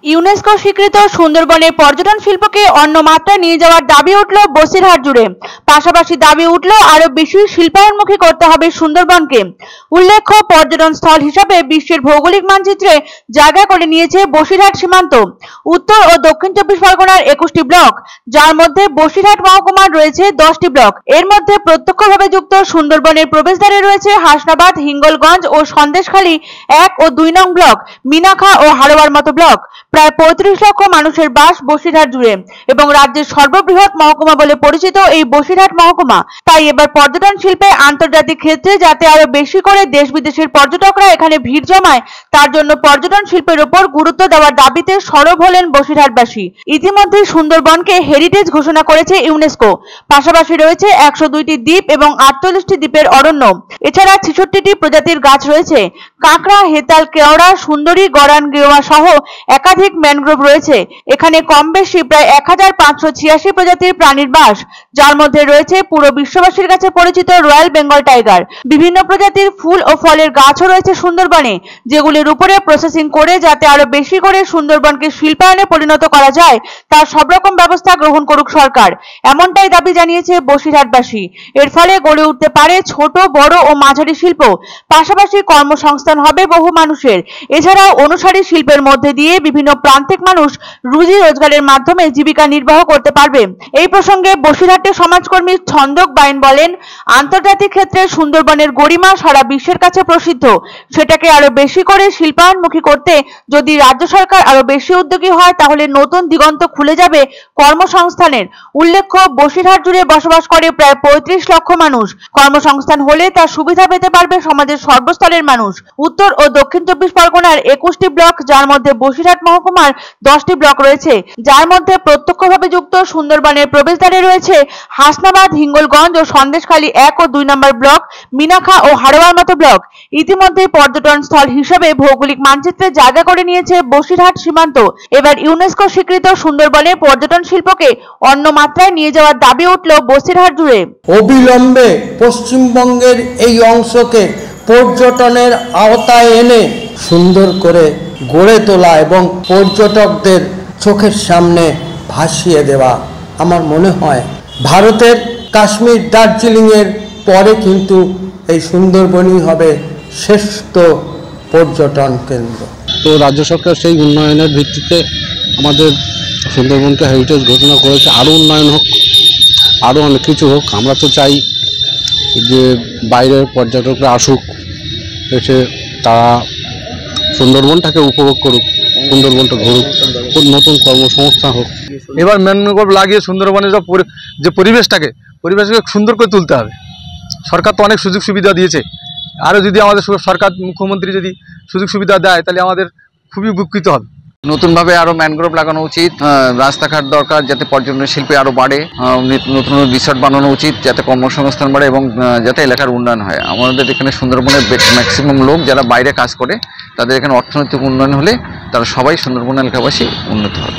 UNESCO স্বীকৃত সুন্দরবনের পর্যটন শিল্পকে অন্য মাত্রায় নিয়ে যাওয়ার দাবি উঠল বসিরহাট জুড়ে। পাশাপাশি দাবি উঠল আরো বেশি শিল্পায়নমুখী করতে হবে সুন্দরবনকে। উল্লেখ্য, পর্যটন স্থল হিসাবে বিশ্বের ভৌগোলিক মানচিত্রে জায়গা করে নিয়েছে বসিরহাট সীমান্ত। উত্তর ও দক্ষিণ 24 পরগনার 21টি ব্লক, যার মধ্যে বসিরহাট মহকুমার রয়েছে 10টি ব্লক। এর মধ্যে প্রত্যক্ষভাবে যুক্ত সুন্দরবনের প্রবেশদ্বারে রয়েছে হাসনাবাদ, হিঙ্গলগঞ্জ ও সন্দেশখালী 1 ও 2 নং ব্লক, মিনাখা ও হাড়োয়ার মতো ব্লক। প্রায় 35 লক্ষ মানুষের বাস বসিরহাট জুড়ে এবং রাজ্যের সর্ববৃহৎ মহকুমা বলে পরিচিত এই বসিরহাট মহকুমা। তাই এবার পর্যটন শিল্পে আন্তর্জাতিক ক্ষেত্রে যাতে আরো বেশি করে দেশ বিদেশের পর্যটকরা এখানে ভিড় জমায়, তার জন্য পর্যটন শিল্পের উপর গুরুত্ব দেওয়ার দাবিতে সরব হলেন বসিরহাটবাসী। ইতিমধ্যে সুন্দরবনকে হেরিটেজ ঘোষণা করেছে ইউনেস্কো। পাশাপাশি রয়েছে 102টি দ্বীপ এবং 48টি দ্বীপের অরণ্য। এছাড়া 66টি প্রজাতির গাছ রয়েছে। কাঁকড়া, হেতাল, কেওড়া, সুন্দরী, গরান, গেওয়া সহ একাধিক ম্যানগ্রোভ রয়েছে। এখানে কম বেশি প্রায় 1586 প্রজাতির প্রাণীর বাস, যার মধ্যে রয়েছে পুরো বিশ্ববাসীর কাছে পরিচিত রয়্যাল বেঙ্গল টাইগার। বিভিন্ন প্রজাতির ফুল ও ফলের গাছও রয়েছে সুন্দরবনে, যেগুলির উপরে প্রসেসিং করে যাতে আরো বেশি করে সুন্দরবনকে শিল্পায়নে পরিণত করা যায়, তার সব রকম ব্যবস্থা গ্রহণ করুক সরকার, এমনটাই দাবি জানিয়েছে বসিরহাটবাসী। এর ফলে গড়ে উঠতে পারে ছোট, বড় ও মাঝারি শিল্প, পাশাপাশি কর্মসংস্থান হবে বহু মানুষের। এছাড়াও অনুসারী শিল্পের মধ্যে দিয়ে বিভিন্ন প্রান্তিক মানুষ রুজি রোজগারের মাধ্যমে জীবিকা নির্বাহ করতে পারবে। এই প্রসঙ্গে বসিরহাটের সমাজকর্মী ছন্দক বাইন বলেন, আন্তর্জাতিক ক্ষেত্রে সুন্দরবনের গরিমা সারা বিশ্বের কাছে প্রসিদ্ধ। সেটাকে আরো বেশি করে শিল্পায়নমুখী করতে যদি রাজ্য সরকার আরো বেশি উদ্যোগী হয়, তাহলে নতুন দিগন্ত খুলে যাবে কর্মসংস্থানের। উল্লেখ্য, বসিরহাট জুড়ে বসবাস করে প্রায় 35 লক্ষ মানুষ। কর্মসংস্থান হলে তার সুবিধা পেতে পারবে সমাজের সর্বস্তরের মানুষ। উত্তর ও দক্ষিণ 24 পরগনার 21টি ব্লক, যার মধ্যে বসিরহাট মহকুমার 10টি ব্লক রয়েছে, যার মধ্যে প্রত্যক্ষভাবে যুক্ত সুন্দরবনের প্রবেশদ্বারে রয়েছে হাসনাবাদ, হিঙ্গলগঞ্জ ও সন্দেশখালী 1 ও 2 নম্বর ব্লক, মিনাখা ও হাড়োয়ার মতো ব্লক। ইতিমধ্যে পর্যটন স্থল হিসেবে ভৌগোলিক মানচিত্রে জায়গা করে নিয়েছে বসিরহাট সীমান্ত। এবার ইউনেস্কো স্বীকৃত সুন্দরবনের পর্যটন শিল্পকে অন্য মাত্রায় নিয়ে যাওয়ার দাবি উঠল বসিরহাট জুড়ে। অবিলম্বে পশ্চিমবঙ্গের এই অংশকে পর্যটনের আওতায় এনে সুন্দর করে গড়ে তোলা এবং পর্যটকদের চোখের সামনে ভাসিয়ে দেওয়া। আমার মনে হয় ভারতের কাশ্মীর, দার্জিলিংয়ের পরে কিন্তু এই সুন্দরবনই হবে শ্রেষ্ঠ পর্যটন কেন্দ্র। তো রাজ্য সরকার সেই উন্নয়নের ভিত্তিতে আমাদের সুন্দরবনকে হেরিটেজ ঘোষণা করেছে। আরও উন্নয়ন হোক, আরও অনেক কিছু হোক। আমরা তো চাই যে বাইরের পর্যটকরা আসুক, এসে তারা সুন্দরবনটাকে উপভোগ করুক, সুন্দরবনটা ঘুরুক, নতুন কর্মসংস্থান হোক। এবার ম্যানগ্রোভ লাগিয়ে সুন্দরবনের যে পরিবেশটাকে সুন্দর করে তুলতে হবে। সরকার তো অনেক সুযোগ সুবিধা দিয়েছে, আরও যদি আমাদের সরকার, মুখ্যমন্ত্রী যদি সুযোগ সুবিধা দেয়, তাহলে আমাদের খুবই উপকৃত হবে। নতুনভাবে আরও ম্যানগ্রোভ লাগানো উচিত, রাস্তাঘাট দরকার যাতে পর্যটন শিল্পে আরও বাড়ে, নতুন রিসর্ট বানানো উচিত যাতে কর্মসংস্থান বাড়ে এবং যাতে এলাকার উন্নয়ন হয়। আমাদের এখানে সুন্দরবনের ম্যাক্সিমাম লোক যারা বাইরে কাজ করে, তাদের এখানে অর্থনৈতিক উন্নয়ন হলে তারা সবাই সুন্দরবন এলাকাবাসী উন্নত হবে।